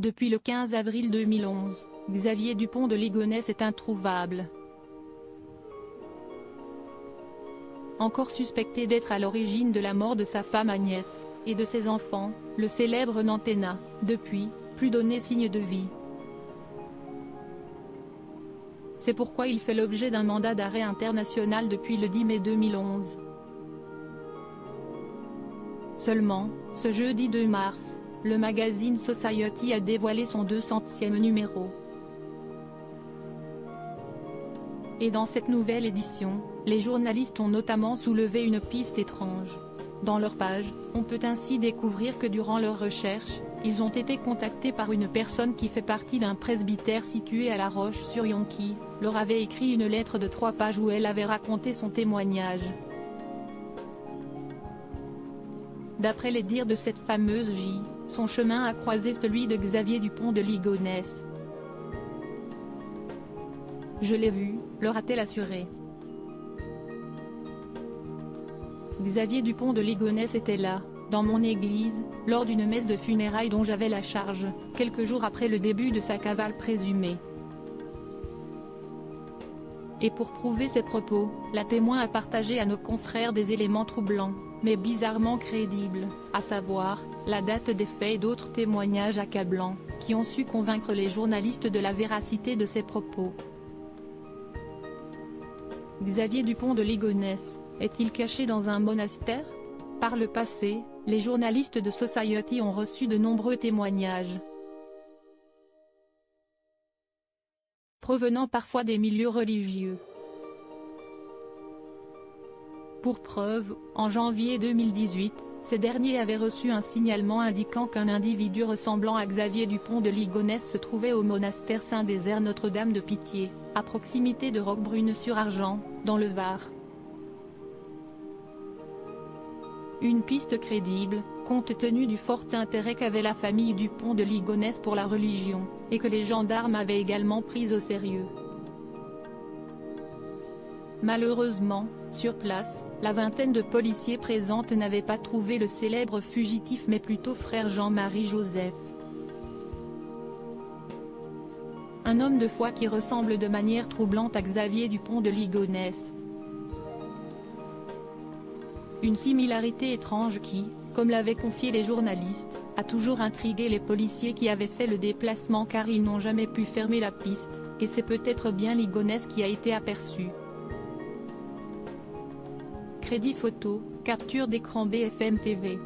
Depuis le 15 avril 2011, Xavier Dupont de Ligonnès est introuvable. Encore suspecté d'être à l'origine de la mort de sa femme Agnès, et de ses enfants, le célèbre Nantais n'a, depuis, plus donné signe de vie. C'est pourquoi il fait l'objet d'un mandat d'arrêt international depuis le 10 mai 2011. Seulement, ce jeudi 2 mars, le magazine Society a dévoilé son 200e numéro. Et dans cette nouvelle édition, les journalistes ont notamment soulevé une piste étrange. Dans leur page, on peut ainsi découvrir que durant leurs recherches, ils ont été contactés par une personne qui fait partie d'un presbytère situé à La Roche-sur-Yon qui leur avait écrit une lettre de 3 pages où elle avait raconté son témoignage. D'après les dires de cette fameuse J, son chemin a croisé celui de Xavier Dupont de Ligonnès. Je l'ai vu, leur a-t-elle assuré. Xavier Dupont de Ligonnès était là, dans mon église, lors d'une messe de funérailles dont j'avais la charge, quelques jours après le début de sa cavale présumée. Et pour prouver ses propos, la témoin a partagé à nos confrères des éléments troublants, mais bizarrement crédibles, à savoir, la date des faits et d'autres témoignages accablants, qui ont su convaincre les journalistes de la véracité de ses propos. Xavier Dupont de Ligonnès, est-il caché dans un monastère? Par le passé, les journalistes de Society ont reçu de nombreux témoignages, provenant parfois des milieux religieux. Pour preuve, en janvier 2018, ces derniers avaient reçu un signalement indiquant qu'un individu ressemblant à Xavier Dupont de Ligonnès se trouvait au monastère Saint-Désert Notre-Dame de Pitié, à proximité de Roquebrune-sur-Argent, dans le Var. Une piste crédible, compte tenu du fort intérêt qu'avait la famille Dupont de Ligonnès pour la religion, et que les gendarmes avaient également prise au sérieux. Malheureusement, sur place, la vingtaine de policiers présentes n'avaient pas trouvé le célèbre fugitif mais plutôt frère Jean-Marie Joseph. Un homme de foi qui ressemble de manière troublante à Xavier Dupont de Ligonnès. Une similarité étrange qui, comme l'avaient confié les journalistes, a toujours intrigué les policiers qui avaient fait le déplacement car ils n'ont jamais pu fermer la piste, et c'est peut-être bien Ligonnès qui a été aperçu. Crédit photo, capture d'écran BFM TV.